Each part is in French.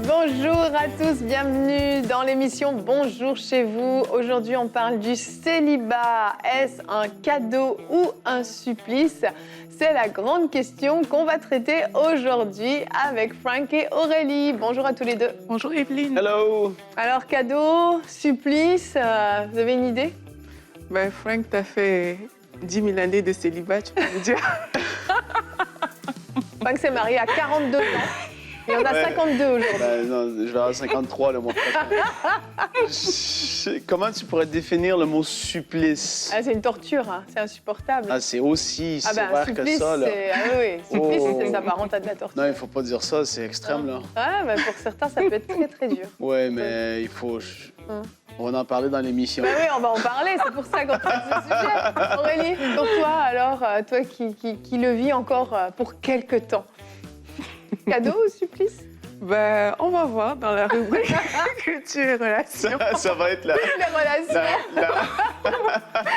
Bonjour à tous, bienvenue dans l'émission Bonjour chez vous. Aujourd'hui, on parle du célibat. Est-ce un cadeau ou un supplice? C'est la grande question qu'on va traiter aujourd'hui avec Frank et Aurélie. Bonjour à tous les deux. Bonjour Evelyne. Hello! Alors, cadeau, supplice, vous avez une idée? Ben, Frank, t'as fait 10 000 années de célibat, tu peux me dire. Frank s'est marié à 42 ans. Il y en a 52 aujourd'hui. Ben, non, je vais avoir 53 le mois prochain. Comment tu pourrais définir le mot supplice? Ah, c'est une torture, hein. C'est insupportable. Ah, c'est aussi un sévère que supplice, ça, là. oui, supplice, Oh. ça s'apparente à de la torture. Non, il faut pas dire ça, c'est extrême, là. Ah, bah, pour certains, ça peut être très, très dur. Ouais, mais il faut... On va en parler dans l'émission. Bah oui, on va en parler, c'est pour ça qu'on traite ce sujet. Aurélie, pour toi, alors, toi qui le vis encore pour quelque temps, cadeau ou supplice? Ben, on va voir dans la rubrique culture et relations. Ça va être la... Les relations,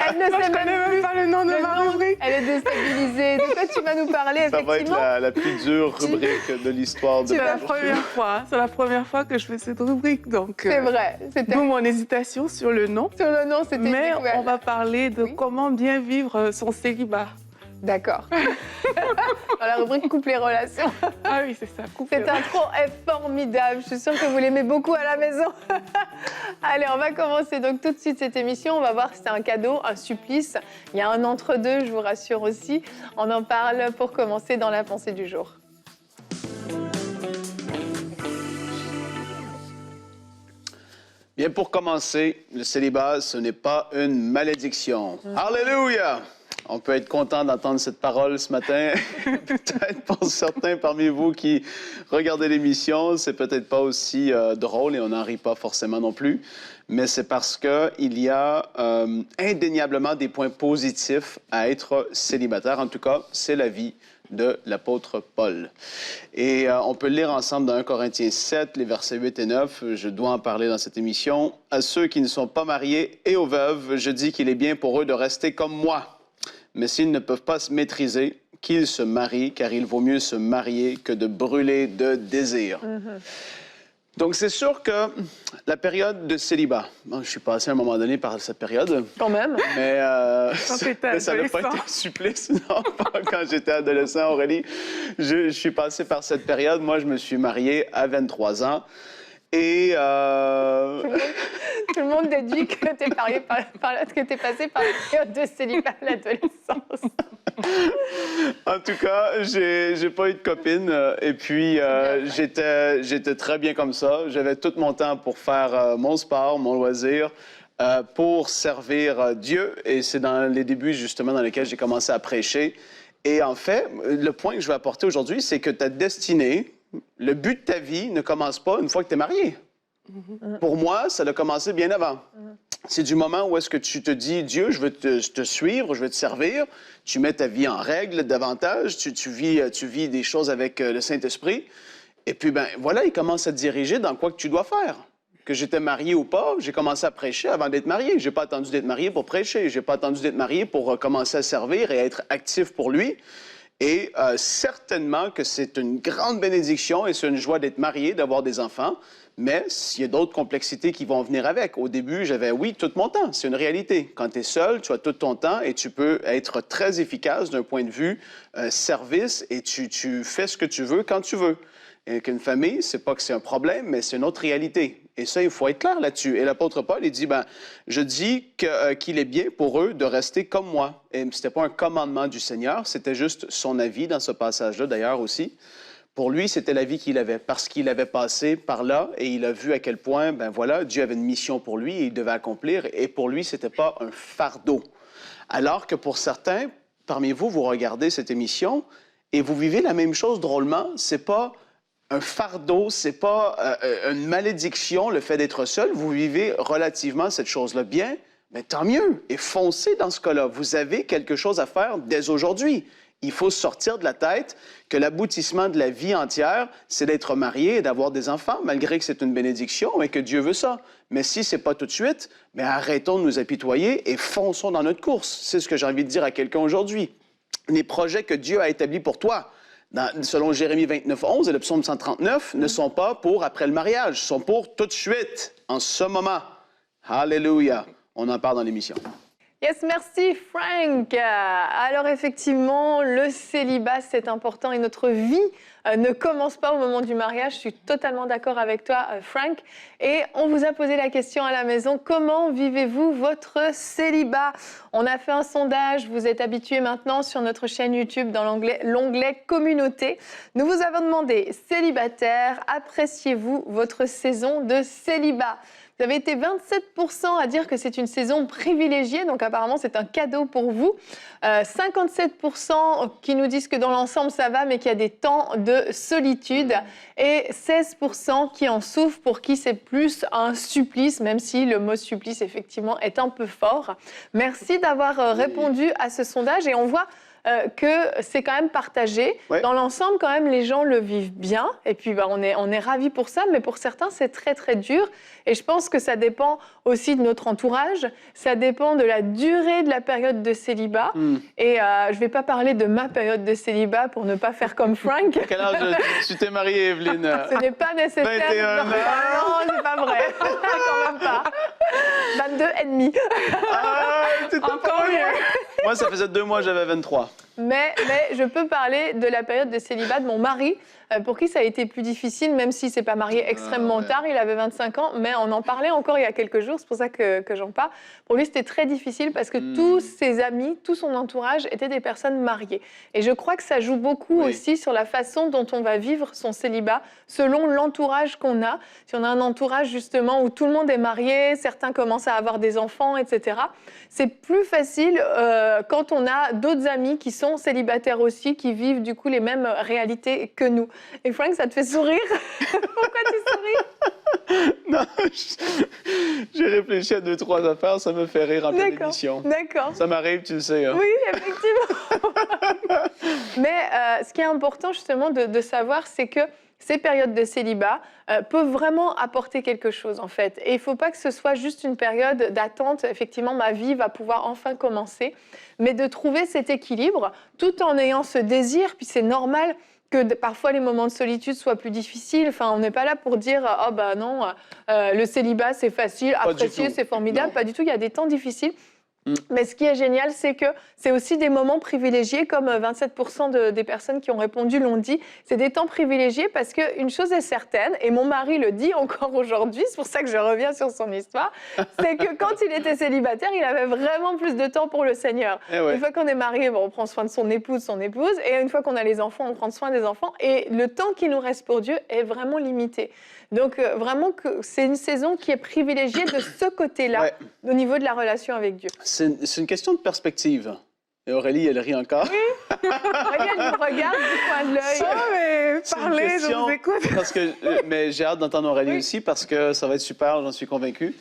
elle ne Moi, sait je connais même même pas le nom de ma rubrique. Elle est déstabilisée. De quoi tu vas nous parler, Ça va être effectivement? la plus dure rubrique de l'histoire de... C'est la première fois. C'est la première fois que je fais cette rubrique, donc... C'est vrai, c'était... D'où mon hésitation sur le nom. Sur le nom, c'était... Mais découvert. on va parler de Oui. comment bien vivre son célibat. D'accord. Dans la rubrique couple et relations. Ah oui, c'est ça. Cette intro est formidable. Je suis sûre que vous l'aimez beaucoup à la maison. Allez, on va commencer donc tout de suite cette émission. On va voir si c'est un cadeau, un supplice. Il y a un entre-deux, je vous rassure aussi. On en parle pour commencer dans la pensée du jour. Bien, pour commencer, le célibat, ce n'est pas une malédiction. Alléluia! On peut être content d'entendre cette parole ce matin. Peut-être pour certains parmi vous qui regardez l'émission, c'est peut-être pas aussi drôle et on n'en rit pas forcément non plus. Mais c'est parce qu'il y a indéniablement des points positifs à être célibataire. En tout cas, c'est la vie de l'apôtre Paul. Et on peut le lire ensemble dans 1 Corinthiens 7, les versets 8 et 9. Je dois en parler dans cette émission. À ceux qui ne sont pas mariés et aux veuves, je dis qu'il est bien pour eux de rester comme moi. Mais s'ils ne peuvent pas se maîtriser, qu'ils se marient, car il vaut mieux se marier que de brûler de désir. Donc, c'est sûr que la période de célibat, bon, je suis passé à un moment donné par cette période, Quand même. mais Quand t'étais mais ça n'a pas été adolescent. un supplice, non, pas quand j'étais adolescent, Aurélie. Je suis passé par cette période. Moi, je me suis marié à 23 ans. Et Tout le monde déduit que tu es passé par la période de célibat à l'adolescence. en tout cas, j'ai pas eu de copine. Et puis, j'étais très bien comme ça. J'avais tout mon temps pour faire mon sport, mon loisir, pour servir Dieu. Et c'est dans les débuts, justement, dans lesquels j'ai commencé à prêcher. Et en fait, le point que je vais apporter aujourd'hui, c'est que ta destinée, le but de ta vie ne commence pas une fois que tu es marié. Pour moi, ça a commencé bien avant. C'est du moment où est-ce que tu te dis, Dieu, je veux te suivre, je veux te servir. Tu mets ta vie en règle davantage. Tu vis des choses avec le Saint-Esprit. Et puis, ben voilà, il commence à te diriger dans quoi que tu dois faire. Que j'étais marié ou pas, j'ai commencé à prêcher avant d'être marié. J'ai pas attendu d'être marié pour prêcher. J'ai pas attendu d'être marié pour commencer à servir et à être actif pour lui. Et certainement que c'est une grande bénédiction et c'est une joie d'être marié, d'avoir des enfants. Mais il y a d'autres complexités qui vont venir avec. Au début, j'avais, oui, tout mon temps. C'est une réalité. Quand tu es seul, tu as tout ton temps et tu peux être très efficace d'un point de vue service et tu fais ce que tu veux quand tu veux. Et qu'une famille, c'est pas que c'est un problème, mais c'est une autre réalité. Et ça, il faut être clair là-dessus. Et l'apôtre Paul, il dit, je dis qu'il est bien pour eux de rester comme moi. Et c'était pas un commandement du Seigneur, c'était juste son avis dans ce passage-là, d'ailleurs, aussi. Pour lui, c'était la vie qu'il avait, parce qu'il avait passé par là et il a vu à quel point, Dieu avait une mission pour lui et il devait accomplir. Et pour lui, c'était pas un fardeau. Alors que pour certains, parmi vous, vous regardez cette émission et vous vivez la même chose drôlement. C'est pas un fardeau, c'est pas une malédiction, le fait d'être seul. Vous vivez relativement cette chose-là bien, mais tant mieux. Et foncez dans ce cas-là. Vous avez quelque chose à faire dès aujourd'hui. Il faut sortir de la tête que l'aboutissement de la vie entière, c'est d'être marié et d'avoir des enfants, malgré que c'est une bénédiction et que Dieu veut ça. Mais si ce n'est pas tout de suite, arrêtons de nous apitoyer et fonçons dans notre course. C'est ce que j'ai envie de dire à quelqu'un aujourd'hui. les projets que Dieu a établis pour toi, selon Jérémie 29:11 et le psaume 139, ne sont pas pour après le mariage, sont pour tout de suite, en ce moment. Alléluia. On en parle dans l'émission. Yes, merci Frank. Alors effectivement, le célibat, c'est important et notre vie ne commence pas au moment du mariage. Je suis totalement d'accord avec toi, Frank. Et on vous a posé la question à la maison, comment vivez-vous votre célibat? On a fait un sondage, vous êtes habitués maintenant sur notre chaîne YouTube dans l'onglet Communauté. Nous vous avons demandé, célibataire, appréciez-vous votre saison de célibat? Vous avez été 27% à dire que c'est une saison privilégiée, donc apparemment c'est un cadeau pour vous. 57% qui nous disent que dans l'ensemble ça va, mais qu'il y a des temps de solitude. Et 16% qui en souffrent, pour qui c'est plus un supplice, même si le mot supplice effectivement est un peu fort. Merci d'avoir répondu à ce sondage et on voit que c'est quand même partagé. Ouais. Dans l'ensemble, quand même, les gens le vivent bien. Et puis, on est ravis pour ça. Mais pour certains, c'est très, très dur. Et je pense que ça dépend aussi de notre entourage. Ça dépend de la durée de la période de célibat. Et je ne vais pas parler de ma période de célibat pour ne pas faire comme Frank. À quel âge tu t'es mariée, Evelyne? Ce n'est pas nécessaire. 21 ans. Non, c'est pas vrai. Quand même pas. 22 et demi. Ah, encore mieux. Moi, ça faisait 2 mois, j'avais 23. Mais je peux parler de la période de célibat de mon mari, pour qui ça a été plus difficile, même s'il ne s'est pas marié extrêmement tard, il avait 25 ans, mais on en parlait encore il y a quelques jours, c'est pour ça que j'en parle. Pour lui, c'était très difficile parce que tous ses amis, tout son entourage étaient des personnes mariées. Et je crois que ça joue beaucoup aussi sur la façon dont on va vivre son célibat, selon l'entourage qu'on a. Si on a un entourage justement où tout le monde est marié, certains commencent à avoir des enfants, etc., c'est plus facile quand on a d'autres amis qui sont célibataires aussi, qui vivent du coup les mêmes réalités que nous. Et Frank, ça te fait sourire? Pourquoi tu souris? Non, j'ai réfléchi à 2-3 affaires, ça me fait rire en pleine émission. D'accord. Ça m'arrive, tu le sais. Hein? Oui, effectivement. Mais ce qui est important justement de savoir, c'est que ces périodes de célibat peuvent vraiment apporter quelque chose, en fait. Et il ne faut pas que ce soit juste une période d'attente. Effectivement, ma vie va pouvoir enfin commencer. Mais de trouver cet équilibre, tout en ayant ce désir, puis c'est normal que parfois les moments de solitude soient plus difficiles. Enfin, on n'est pas là pour dire « Oh, bah non, le célibat, c'est facile, apprécier, c'est formidable. » Pas du tout, il y a des temps difficiles. Mais ce qui est génial, c'est que c'est aussi des moments privilégiés, comme 27% des personnes qui ont répondu l'ont dit. C'est des temps privilégiés parce qu'une chose est certaine, et mon mari le dit encore aujourd'hui, c'est pour ça que je reviens sur son histoire, c'est que quand il était célibataire, il avait vraiment plus de temps pour le Seigneur. Une fois qu'on est marié, on prend soin de son épouse, et une fois qu'on a les enfants, on prend soin des enfants. Et le temps qui nous reste pour Dieu est vraiment limité. Donc vraiment, c'est une saison qui est privilégiée de ce côté-là, au niveau de la relation avec Dieu. C'est une question de perspective. Et Aurélie, elle rit encore. Oui, Aurélie, elle nous regarde du coin de l'œil. Ça, mais parlez, je vous écoute. Parce que, mais j'ai hâte d'entendre Aurélie aussi, parce que ça va être super, j'en suis convaincu.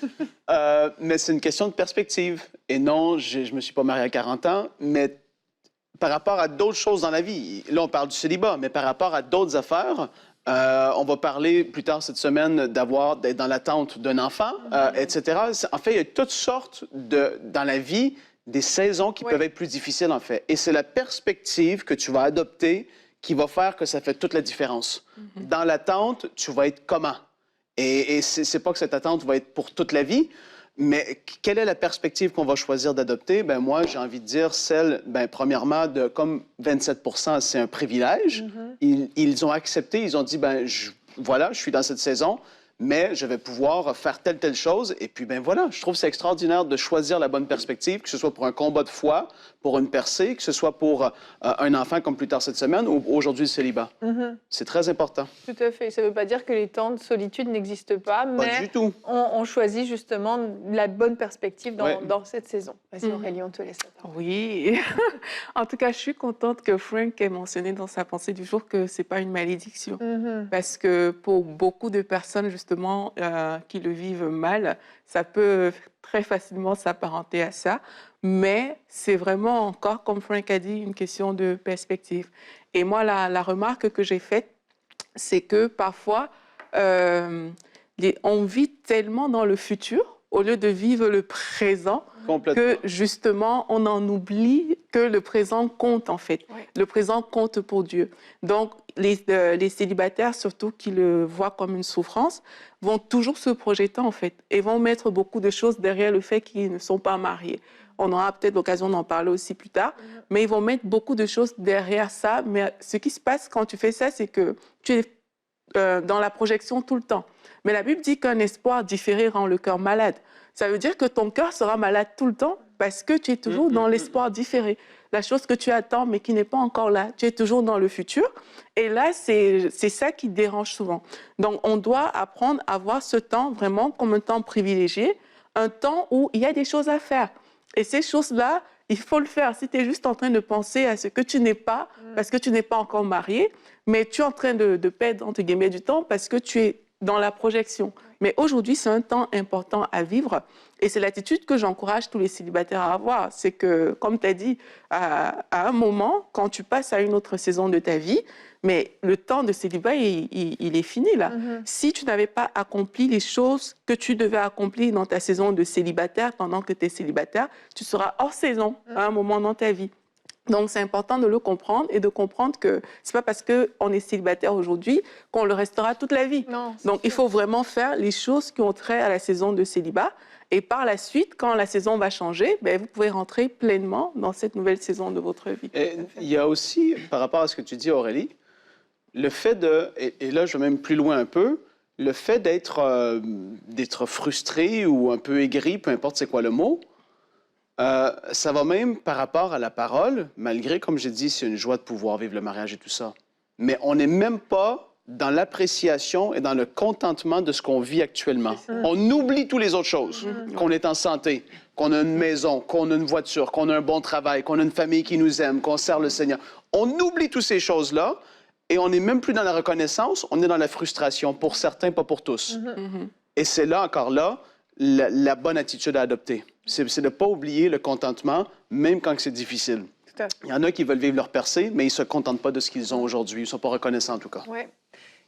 Mais c'est une question de perspective. Et non, je ne me suis pas marié à 40 ans, mais par rapport à d'autres choses dans la vie, là, on parle du célibat, mais par rapport à d'autres affaires, on va parler plus tard cette semaine d'être dans l'attente d'un enfant, etc. En fait, il y a toutes sortes dans la vie des saisons qui peuvent être plus difficiles, en fait. Et c'est la perspective que tu vas adopter qui va faire que ça fait toute la différence. Dans l'attente, tu vas être comment? Et c'est pas que cette attente va être pour toute la vie, mais quelle est la perspective qu'on va choisir d'adopter? Ben moi, j'ai envie de dire celle, premièrement, comme 27%, c'est un privilège. Ils ont accepté, ils ont dit, voilà, je suis dans cette saison, mais je vais pouvoir faire telle chose. Et puis, voilà, je trouve que c'est extraordinaire de choisir la bonne perspective, que ce soit pour un combat de foi, pour une percée, que ce soit pour un enfant comme plus tard cette semaine ou aujourd'hui le célibat. C'est très important. Tout à fait. Ça ne veut pas dire que les temps de solitude n'existent pas, mais pas du tout. On choisit justement la bonne perspective dans cette saison. Vas-y Aurélie, on te laisse la parole. Oui. En tout cas, je suis contente que Frank ait mentionné dans sa pensée du jour que ce n'est pas une malédiction. Parce que pour beaucoup de personnes, justement, qui le vivent mal, ça peut très facilement s'apparenter à ça. Mais c'est vraiment encore, comme Frank a dit, une question de perspective. Et moi, la remarque que j'ai faite, c'est que parfois, on vit tellement dans le futur au lieu de vivre le présent, que justement, on en oublie que le présent compte, en fait. Oui. Le présent compte pour Dieu. Donc, les célibataires, surtout qui le voient comme une souffrance, vont toujours se projeter, en fait, et vont mettre beaucoup de choses derrière le fait qu'ils ne sont pas mariés. On aura peut-être l'occasion d'en parler aussi plus tard, mais ils vont mettre beaucoup de choses derrière ça. Mais ce qui se passe quand tu fais ça, c'est que tu es dans la projection tout le temps. Mais la Bible dit qu'un espoir différé rend le cœur malade. Ça veut dire que ton cœur sera malade tout le temps parce que tu es toujours dans l'espoir différé. La chose que tu attends mais qui n'est pas encore là, tu es toujours dans le futur. Et là, c'est ça qui dérange souvent. Donc, on doit apprendre à voir ce temps vraiment comme un temps privilégié, un temps où il y a des choses à faire. Et ces choses-là, il faut le faire. Si tu es juste en train de penser à ce que tu n'es pas, parce que tu n'es pas encore marié, mais tu es en train de perdre, entre guillemets, du temps parce que tu es dans la projection. Mais aujourd'hui, c'est un temps important à vivre et c'est l'attitude que j'encourage tous les célibataires à avoir. C'est que, comme tu as dit, à un moment, quand tu passes à une autre saison de ta vie, mais le temps de célibat, il est fini là. Si tu n'avais pas accompli les choses que tu devais accomplir dans ta saison de célibataire pendant que tu es célibataire, tu seras hors saison à un moment dans ta vie. Donc, c'est important de le comprendre et de comprendre que ce n'est pas parce qu'on est célibataire aujourd'hui qu'on le restera toute la vie. Non, donc, il faut vraiment faire les choses qui ont trait à la saison de célibat. Et par la suite, quand la saison va changer, bien, vous pouvez rentrer pleinement dans cette nouvelle saison de votre vie. Et il y a aussi, par rapport à ce que tu dis, Aurélie, le fait de, et là, je vais même plus loin un peu, le fait d'être frustré ou un peu aigri, peu importe c'est quoi le mot, ça va même par rapport à la parole, malgré, comme j'ai dit, c'est une joie de pouvoir vivre le mariage et tout ça. Mais on n'est même pas dans l'appréciation et dans le contentement de ce qu'on vit actuellement. On oublie toutes les autres choses. Qu'on est en santé, qu'on a une maison, qu'on a une voiture, qu'on a un bon travail, qu'on a une famille qui nous aime, qu'on sert le Seigneur. On oublie toutes ces choses-là et on n'est même plus dans la reconnaissance, on est dans la frustration, pour certains, pas pour tous. Et c'est là, encore là, la bonne attitude à adopter. C'est de ne pas oublier le contentement, même quand c'est difficile. Il y en a qui veulent vivre leur percée, mais ils ne se contentent pas de ce qu'ils ont aujourd'hui. Ils ne sont pas reconnaissants, en tout cas. Ouais.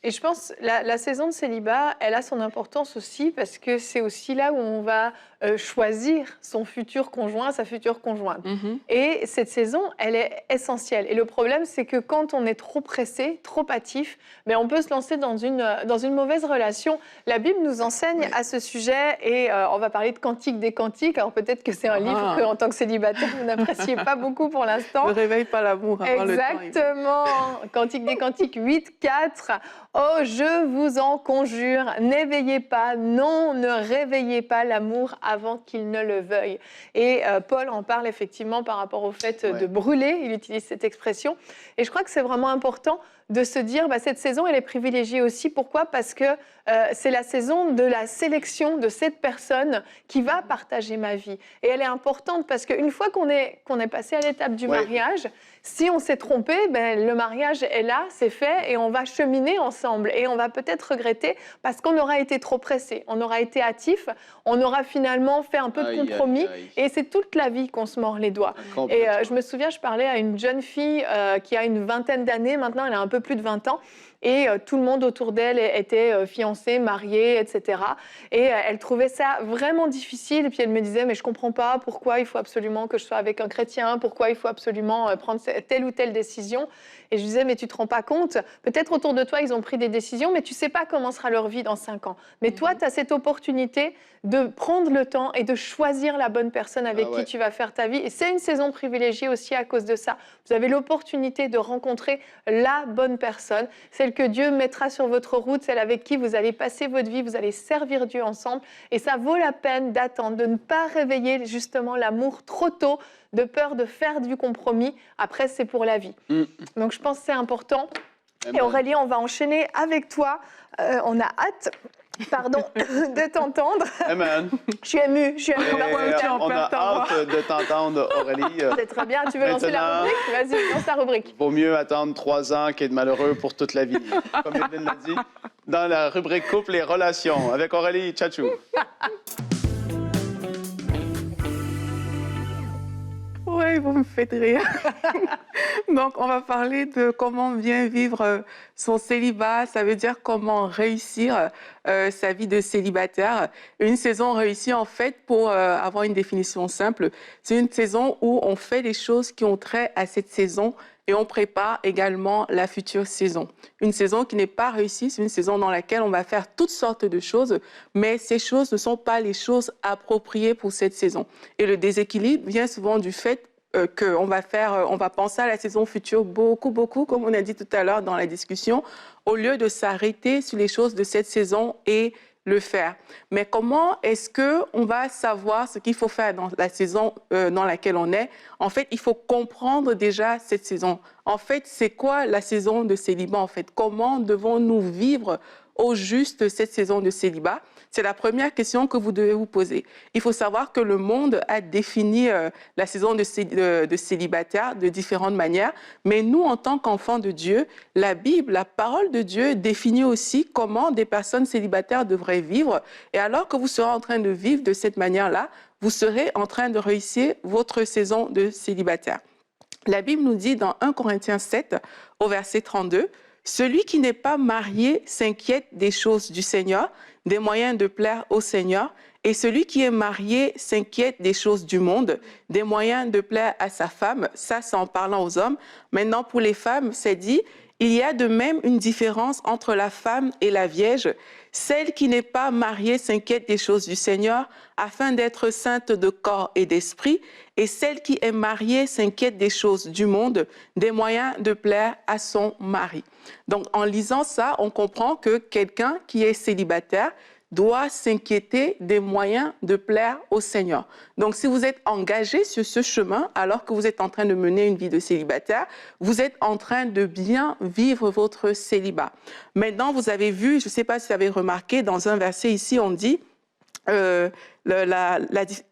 Et je pense que la saison de célibat, elle a son importance aussi parce que c'est aussi là où on va choisir son futur conjoint, sa future conjointe. Et cette saison, elle est essentielle. Et le problème, c'est que quand on est trop pressé, trop hâtif, ben on peut se lancer dans une mauvaise relation. La Bible nous enseigne à ce sujet et on va parler de Cantique des Cantiques. Alors peut-être que c'est un livre que, en tant que célibataire, vous n'appréciez pas beaucoup pour l'instant. Ne réveille pas l'amour avant le temps. Exactement. Cantique des Cantiques 8:4. Oh, je vous en conjure, n'éveillez pas, non, ne réveillez pas l'amour avant qu'il ne le veuille. Et Paul en parle effectivement par rapport au fait de brûler, il utilise cette expression. Et je crois que c'est vraiment important de se dire, cette saison, elle est privilégiée aussi. Pourquoi ? Parce que c'est la saison de la sélection de cette personne qui va partager ma vie. Et elle est importante parce qu'une fois qu'on est passé à l'étape du mariage, si on s'est trompé, le mariage est là, c'est fait, et on va cheminer ensemble. Et on va peut-être regretter parce qu'on aura été trop pressé, on aura été hâtif, on aura finalement fait un peu de compromis. Et c'est toute la vie qu'on se mord les doigts. Et je me souviens, je parlais à une jeune fille qui a une vingtaine d'années, maintenant elle a un peu plus de 20 ans, et tout le monde autour d'elle était fiancé, marié, etc. Et elle trouvait ça vraiment difficile. Et puis elle me disait, mais je ne comprends pas pourquoi il faut absolument que je sois avec un chrétien, pourquoi il faut absolument prendre telle ou telle décision. Et je disais, mais tu ne te rends pas compte, peut-être autour de toi, ils ont pris des décisions, mais tu ne sais pas comment sera leur vie dans 5 ans. Mais toi, tu as cette opportunité de prendre le temps et de choisir la bonne personne avec qui tu vas faire ta vie. Et c'est une saison privilégiée aussi à cause de ça. Vous avez l'opportunité de rencontrer la bonne personne, celle que Dieu mettra sur votre route, celle avec qui vous allez passer votre vie, vous allez servir Dieu ensemble. Et ça vaut la peine d'attendre, de ne pas réveiller justement l'amour trop tôt, de peur de faire du compromis. Après, c'est pour la vie. Donc, je pense que c'est important. Amen. Et Aurélie, on va enchaîner avec toi. On a hâte, de t'entendre. Amen. Je suis émue. On a hâte de t'entendre, Aurélie. C'est très bien. Tu veux lancer la rubrique ? Vas-y, lance la rubrique. Vaut mieux attendre 3 ans qu'être malheureux pour toute la vie. Comme Evelyne l'a dit, dans la rubrique couple et relations, avec Aurélie Oui, Oui, vous me faites rire. Donc, on va parler de comment bien vivre son célibat. Ça veut dire comment réussir sa vie de célibataire. Une saison réussie, en fait, pour avoir une définition simple, c'est une saison où on fait les choses qui ont trait à cette saison et on prépare également la future saison. Une saison qui n'est pas réussie, c'est une saison dans laquelle on va faire toutes sortes de choses, mais ces choses ne sont pas les choses appropriées pour cette saison. Et le déséquilibre vient souvent du fait qu'on va penser à la saison future beaucoup, comme on a dit tout à l'heure dans la discussion, au lieu de s'arrêter sur les choses de cette saison et le faire. Mais comment est-ce qu'on va savoir ce qu'il faut faire dans la saison dans laquelle on est? En fait, il faut comprendre déjà cette saison. En fait, c'est quoi la saison de célibat? En fait, comment devons-nous vivre au juste cette saison de célibat? C'est la première question que vous devez vous poser. Il faut savoir que le monde a défini la saison de célibataire de différentes manières, mais nous, en tant qu'enfants de Dieu, la Bible, la parole de Dieu définit aussi comment des personnes célibataires devraient vivre. Et alors que vous serez en train de vivre de cette manière-là, vous serez en train de réussir votre saison de célibataire. La Bible nous dit dans 1 Corinthiens 7, au verset 32, « Celui qui n'est pas marié s'inquiète des choses du Seigneur, des moyens de plaire au Seigneur, et celui qui est marié s'inquiète des choses du monde, des moyens de plaire à sa femme. » Ça, c'est en parlant aux hommes. Maintenant, pour les femmes, c'est dit, « Il y a de même une différence entre la femme et la vierge. Celle qui n'est pas mariée s'inquiète des choses du Seigneur, afin d'être sainte de corps et d'esprit, et celle qui est mariée s'inquiète des choses du monde, des moyens de plaire à son mari. » Donc, en lisant ça, on comprend que quelqu'un qui est célibataire doit s'inquiéter des moyens de plaire au Seigneur. Donc, si vous êtes engagé sur ce chemin, alors que vous êtes en train de mener une vie de célibataire, vous êtes en train de bien vivre votre célibat. Maintenant, vous avez vu, je ne sais pas si vous avez remarqué, dans un verset ici, on dit il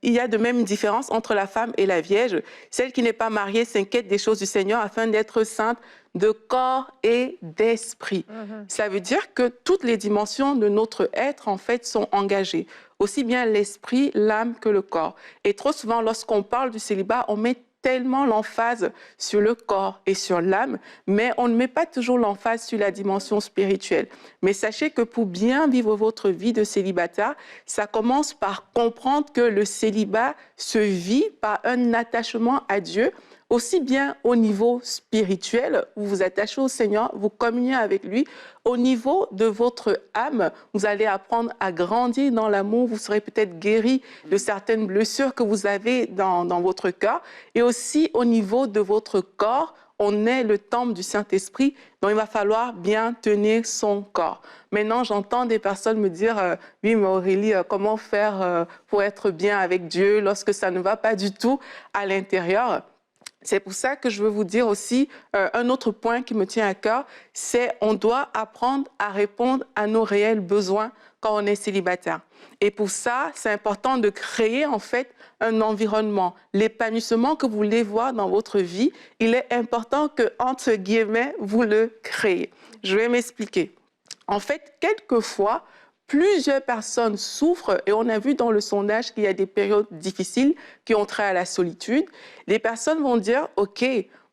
y a de même une différence entre la femme et la vierge. Celle qui n'est pas mariée s'inquiète des choses du Seigneur afin d'être sainte de corps et d'esprit. Ça veut dire que toutes les dimensions de notre être, en fait, sont engagées. Aussi bien l'esprit, l'âme que le corps. Et trop souvent, lorsqu'on parle du célibat, on met tellement l'emphase sur le corps et sur l'âme, mais on ne met pas toujours l'emphase sur la dimension spirituelle. Mais sachez que pour bien vivre votre vie de célibataire, ça commence par comprendre que le célibat se vit par un attachement à Dieu, aussi bien au niveau spirituel, vous vous attachez au Seigneur, vous communiez avec lui. Au niveau de votre âme, vous allez apprendre à grandir dans l'amour, vous serez peut-être guéri de certaines blessures que vous avez dans votre cœur. Et aussi au niveau de votre corps, on est le temple du Saint-Esprit, donc il va falloir bien tenir son corps. Maintenant, j'entends des personnes me dire « Oui, mais Aurélie, comment faire pour être bien avec Dieu lorsque ça ne va pas du tout à l'intérieur ?» C'est pour ça que je veux vous dire aussi un autre point qui me tient à cœur, c'est on doit apprendre à répondre à nos réels besoins quand on est célibataire. Et pour ça, c'est important de créer en fait un environnement. L'épanouissement que vous voulez voir dans votre vie, il est important que, entre guillemets, vous le créez. Je vais m'expliquer. En fait, quelquefois, plusieurs personnes souffrent, et on a vu dans le sondage qu'il y a des périodes difficiles qui ont trait à la solitude. Les personnes vont dire « Ok,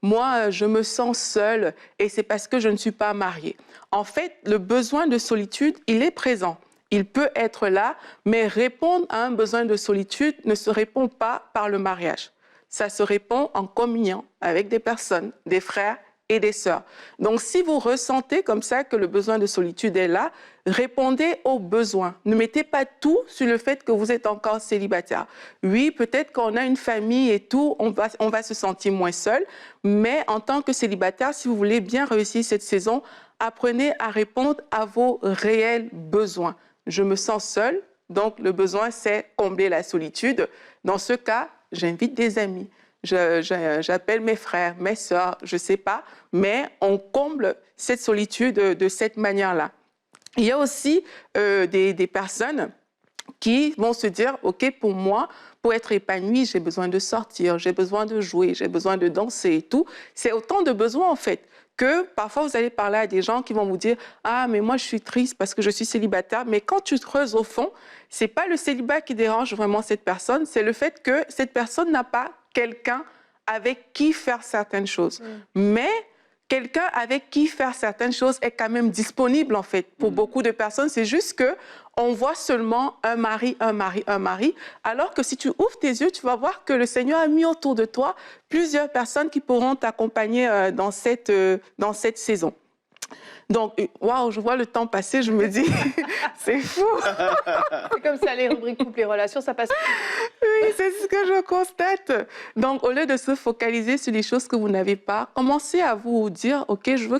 moi, je me sens seule et c'est parce que je ne suis pas mariée. » En fait, le besoin de solitude, il est présent. Il peut être là, mais répondre à un besoin de solitude ne se répond pas par le mariage. Ça se répond en communion avec des personnes, des frères et des sœurs. Donc, si vous ressentez comme ça que le besoin de solitude est là, répondez aux besoins. Ne mettez pas tout sur le fait que vous êtes encore célibataire. Oui, peut-être qu'on a une famille et tout, on va se sentir moins seul, mais en tant que célibataire, si vous voulez bien réussir cette saison, apprenez à répondre à vos réels besoins. Je me sens seul, donc le besoin, c'est combler la solitude. Dans ce cas, j'invite des amis. J'appelle mes frères, mes sœurs, je ne sais pas, mais on comble cette solitude de cette manière-là. Il y a aussi des personnes qui vont se dire, OK, pour moi, pour être épanouie, j'ai besoin de sortir, j'ai besoin de jouer, j'ai besoin de danser et tout. C'est autant de besoins, en fait, que parfois vous allez parler à des gens qui vont vous dire « Ah, mais moi, je suis triste parce que je suis célibataire. » Mais quand tu creuses au fond, ce n'est pas le célibat qui dérange vraiment cette personne, c'est le fait que cette personne n'a pas quelqu'un avec qui faire certaines choses. Mais quelqu'un avec qui faire certaines choses est quand même disponible, en fait. Pour beaucoup de personnes, c'est juste que on voit seulement un mari, alors que si tu ouvres tes yeux, tu vas voir que le Seigneur a mis autour de toi plusieurs personnes qui pourront t'accompagner dans cette saison. Donc, waouh, je vois le temps passer, je me dis, c'est fou. C'est comme ça, les rubriques couple et relations, ça passe. Oui, c'est ce que je constate. Donc, au lieu de se focaliser sur les choses que vous n'avez pas, commencez à vous dire, OK, je veux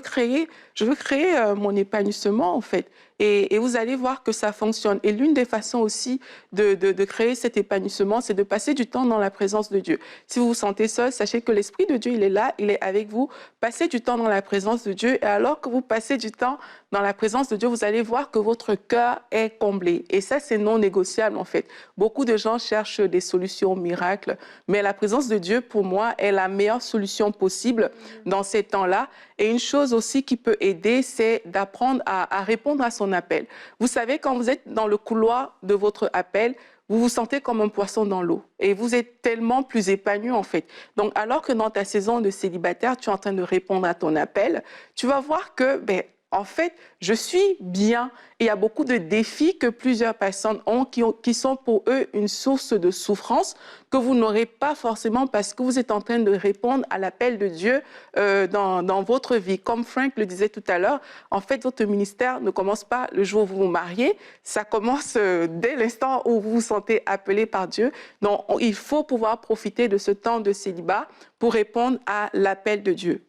créer mon épanouissement, en fait. Et vous allez voir que ça fonctionne. Et l'une des façons aussi de créer cet épanouissement, c'est de passer du temps dans la présence de Dieu. Si vous vous sentez seul, sachez que l'Esprit de Dieu, il est là, il est avec vous. Passez du temps dans la présence de Dieu. Et alors que vous passez du temps dans la présence de Dieu, vous allez voir que votre cœur est comblé. Et ça, c'est non négociable, en fait. Beaucoup de gens cherchent des solutions miracles, mais la présence de Dieu, pour moi, est la meilleure solution possible dans ces temps-là. Et une chose aussi qui peut aider, c'est d'apprendre à répondre à son appel. Vous savez, quand vous êtes dans le couloir de votre appel, vous vous sentez comme un poisson dans l'eau et vous êtes tellement plus épanoui, en fait. Donc, alors que dans ta saison de célibataire, tu es en train de répondre à ton appel, tu vas voir que, en fait, je suis bien. Il y a beaucoup de défis que plusieurs personnes ont qui sont pour eux une source de souffrance que vous n'aurez pas forcément parce que vous êtes en train de répondre à l'appel de Dieu dans votre vie. Comme Frank le disait tout à l'heure, en fait, votre ministère ne commence pas le jour où vous vous mariez, ça commence dès l'instant où vous vous sentez appelé par Dieu. Donc, il faut pouvoir profiter de ce temps de célibat pour répondre à l'appel de Dieu.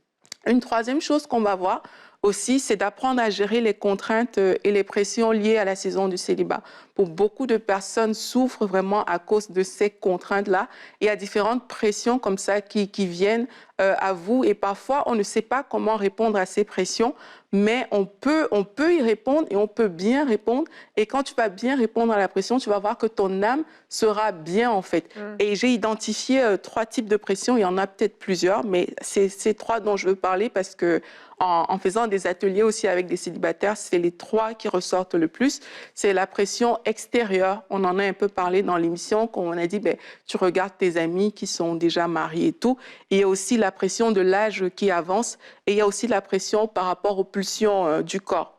Une troisième chose qu'on va voir, aussi, c'est d'apprendre à gérer les contraintes et les pressions liées à la saison du célibat. Pour beaucoup de personnes souffrent vraiment à cause de ces contraintes-là. Il y a différentes pressions comme ça qui viennent à vous et parfois on ne sait pas comment répondre à ces pressions, mais on peut y répondre et on peut bien répondre. Et quand tu vas bien répondre à la pression, tu vas voir que ton âme sera bien, en fait. Et j'ai identifié 3 types de pression. Il y en a peut-être plusieurs, mais c'est ces 3 dont je veux parler parce que en faisant des ateliers aussi avec des célibataires, c'est les 3 qui ressortent le plus. C'est la pression extérieure. On en a un peu parlé dans l'émission, quand on a dit, tu regardes tes amis qui sont déjà mariés et tout. Et il y a aussi la pression de l'âge qui avance et il y a aussi la pression par rapport aux pulsions du corps.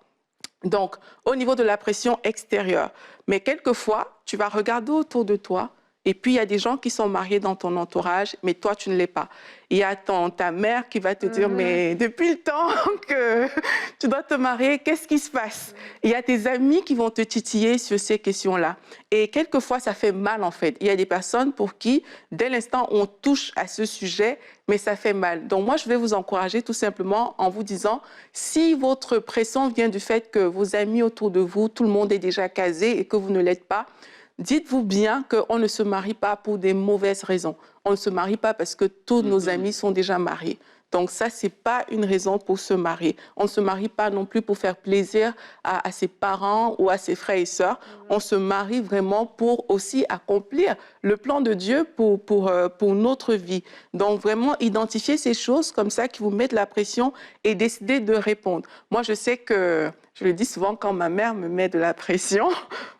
Donc, au niveau de la pression extérieure. Mais quelquefois, tu vas regarder autour de toi et puis il y a des gens qui sont mariés dans ton entourage, mais toi, tu ne l'es pas. Il y a ta mère qui va te dire, mais depuis le temps que tu dois te marier, qu'est-ce qui se passe? Il y a tes amis qui vont te titiller sur ces questions-là. Et quelquefois, ça fait mal, en fait. Il y a des personnes pour qui, dès l'instant où on touche à ce sujet, mais ça fait mal. Donc moi, je vais vous encourager tout simplement en vous disant, si votre pression vient du fait que vos amis autour de vous, tout le monde est déjà casé et que vous ne l'êtes pas, dites-vous bien qu'on ne se marie pas pour des mauvaises raisons. On ne se marie pas parce que tous nos amis sont déjà mariés. Donc ça, ce n'est pas une raison pour se marier. On ne se marie pas non plus pour faire plaisir à ses parents ou à ses frères et sœurs. On se marie vraiment pour aussi accomplir le plan de Dieu pour notre vie. Donc vraiment, identifier ces choses comme ça qui vous mettent la pression et décider de répondre. Moi, je sais que, je le dis souvent quand ma mère me met de la pression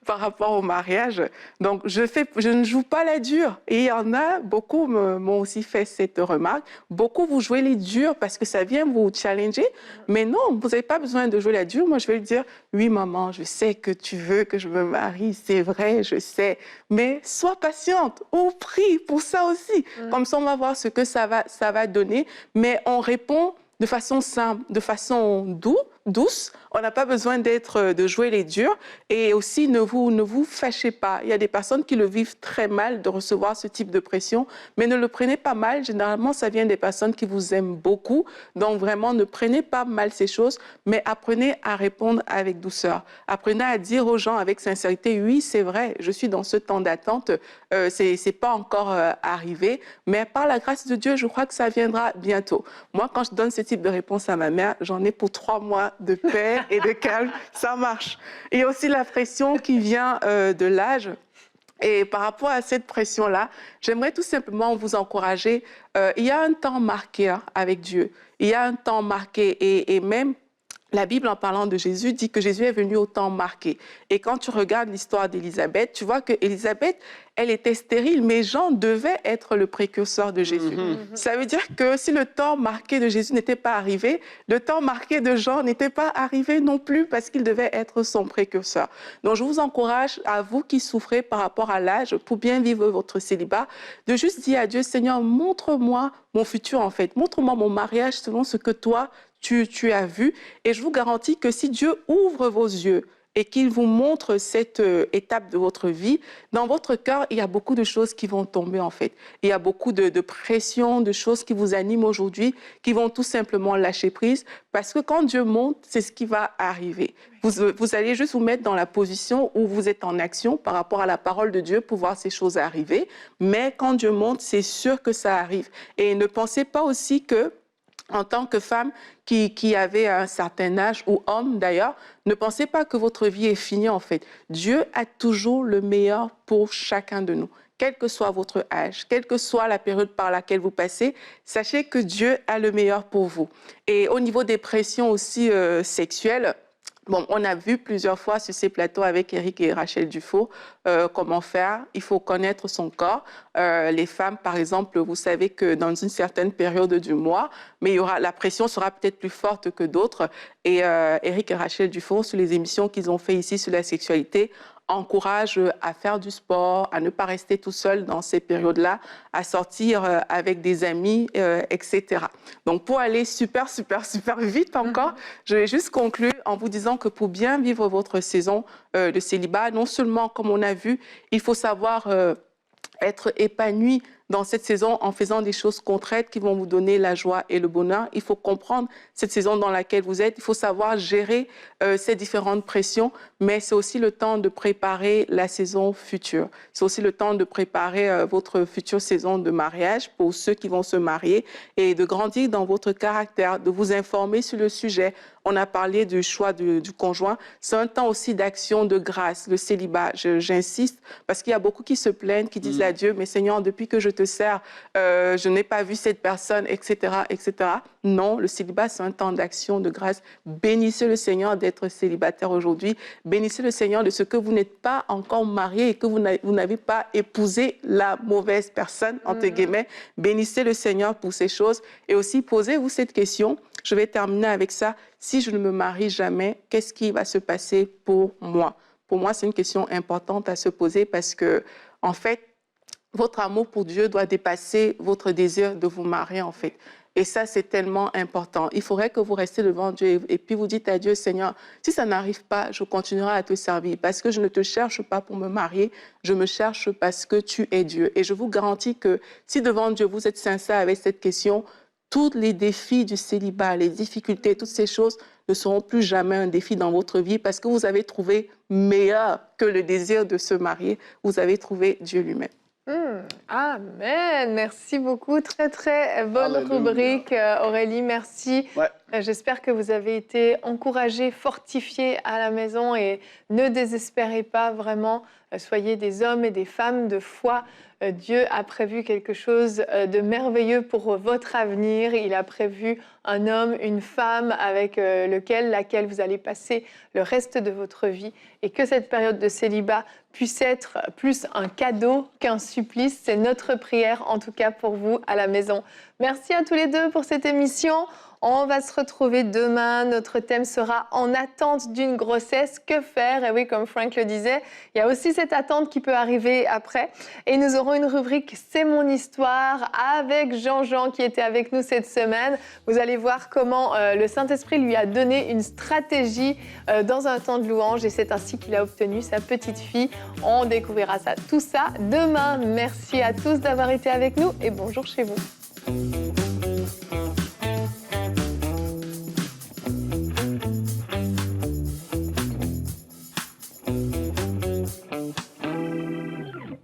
par rapport au mariage. Donc, je ne joue pas la dure. Et il y en a, beaucoup m'ont aussi fait cette remarque. Beaucoup, vous jouez les durs parce que ça vient vous challenger. Mais non, vous n'avez pas besoin de jouer la dure. Moi, je vais lui dire, oui, maman, je sais que tu veux que je me marie. C'est vrai, je sais. Mais sois patiente. On prie pour ça aussi. Comme ça, on va voir ce que ça va donner. Mais on répond de façon simple, de façon douce. On n'a pas besoin de jouer les durs. Et aussi, ne vous fâchez pas. Il y a des personnes qui le vivent très mal de recevoir ce type de pression, mais ne le prenez pas mal. Généralement, ça vient des personnes qui vous aiment beaucoup. Donc, vraiment, ne prenez pas mal ces choses, mais apprenez à répondre avec douceur. Apprenez à dire aux gens avec sincérité, oui, c'est vrai, je suis dans ce temps d'attente. C'est pas encore arrivé, mais par la grâce de Dieu, je crois que ça viendra bientôt. Moi, quand je donne ce type de réponse à ma mère, j'en ai pour 3 mois de paix et de calme, ça marche. Il y a aussi la pression qui vient de l'âge. Et par rapport à cette pression-là, j'aimerais tout simplement vous encourager. Il y a un temps marqué avec Dieu. Il y a un temps marqué et même la Bible, en parlant de Jésus, dit que Jésus est venu au temps marqué. Et quand tu regardes l'histoire d'Élisabeth, tu vois qu'Élisabeth, elle était stérile, mais Jean devait être le précurseur de Jésus. Ça veut dire que si le temps marqué de Jésus n'était pas arrivé, le temps marqué de Jean n'était pas arrivé non plus parce qu'il devait être son précurseur. Donc, je vous encourage, à vous qui souffrez par rapport à l'âge, pour bien vivre votre célibat, de juste dire à Dieu, Seigneur, montre-moi mon futur en fait, montre-moi mon mariage selon ce que toi, tu as vu. Et je vous garantis que si Dieu ouvre vos yeux et qu'il vous montre cette étape de votre vie, dans votre cœur, il y a beaucoup de choses qui vont tomber en fait. Il y a beaucoup de pression, de choses qui vous animent aujourd'hui, qui vont tout simplement lâcher prise. Parce que quand Dieu monte, c'est ce qui va arriver. Vous allez juste vous mettre dans la position où vous êtes en action par rapport à la parole de Dieu pour voir ces choses arriver. Mais quand Dieu monte, c'est sûr que ça arrive. Et ne pensez pas aussi que, en tant que femme qui avait un certain âge, ou homme d'ailleurs, ne pensez pas que votre vie est finie en fait. Dieu a toujours le meilleur pour chacun de nous. Quel que soit votre âge, quelle que soit la période par laquelle vous passez, sachez que Dieu a le meilleur pour vous. Et au niveau des pressions aussi sexuelles, bon, on a vu plusieurs fois sur ces plateaux avec Éric et Rachel Dufault comment faire. Il faut connaître son corps. Les femmes, par exemple, vous savez que dans une certaine période du mois, mais la pression sera peut-être plus forte que d'autres. Et Éric et Rachel Dufault, sur les émissions qu'ils ont fait ici sur la sexualité, encourage à faire du sport, à ne pas rester tout seul dans ces périodes-là, à sortir avec des amis, etc. Donc, pour aller super vite encore, je vais juste conclure en vous disant que pour bien vivre votre saison de célibat, non seulement, comme on a vu, il faut savoir être épanoui dans cette saison en faisant des choses concrètes qui vont vous donner la joie et le bonheur. Il faut comprendre cette saison dans laquelle vous êtes. Il faut savoir gérer ces différentes pressions, mais c'est aussi le temps de préparer la saison future. C'est aussi le temps de préparer votre future saison de mariage pour ceux qui vont se marier et de grandir dans votre caractère, de vous informer sur le sujet. On a parlé du choix du conjoint. C'est un temps aussi d'action de grâce, le célibat. J'insiste parce qu'il y a beaucoup qui se plaignent, qui disent à Dieu, mais Seigneur, depuis que je te sers, je n'ai pas vu cette personne, etc., etc. Non, le célibat, c'est un temps d'action de grâce. Bénissez le Seigneur d'être célibataire aujourd'hui. Bénissez le Seigneur de ce que vous n'êtes pas encore marié et que vous n'avez pas épousé la mauvaise personne, entre guillemets. Bénissez le Seigneur pour ces choses. Et aussi, posez-vous cette question. Je vais terminer avec ça. Si je ne me marie jamais, qu'est-ce qui va se passer pour moi? Pour moi, c'est une question importante à se poser parce que, en fait, votre amour pour Dieu doit dépasser votre désir de vous marier, en fait. Et ça, c'est tellement important. Il faudrait que vous restiez devant Dieu et puis vous dites à Dieu, Seigneur, si ça n'arrive pas, je continuerai à te servir parce que je ne te cherche pas pour me marier, je me cherche parce que tu es Dieu. Et je vous garantis que si devant Dieu, vous êtes sincère avec cette question, tous les défis du célibat, les difficultés, toutes ces choses ne seront plus jamais un défi dans votre vie parce que vous avez trouvé meilleur que le désir de se marier. Vous avez trouvé Dieu lui-même. Amen. Merci beaucoup. Très bonne rubrique, Aurélie. Merci. Ouais. J'espère que vous avez été encouragés, fortifiés à la maison et ne désespérez pas vraiment. Soyez des hommes et des femmes de foi. Dieu a prévu quelque chose de merveilleux pour votre avenir. Il a prévu un homme, une femme avec laquelle vous allez passer le reste de votre vie. Et que cette période de célibat puisse être plus un cadeau qu'un supplice. C'est notre prière, en tout cas pour vous à la maison. Merci à tous les deux pour cette émission. On va se retrouver demain. Notre thème sera « En attente d'une grossesse, que faire ?» Et oui, comme Frank le disait, il y a aussi cette attente qui peut arriver après. Et nous aurons une rubrique « C'est mon histoire » avec Jean-Jean qui était avec nous cette semaine. Vous allez voir comment le Saint-Esprit lui a donné une stratégie dans un temps de louange et c'est ainsi qu'il a obtenu sa petite fille. On découvrira tout ça demain. Merci à tous d'avoir été avec nous et bonjour chez vous.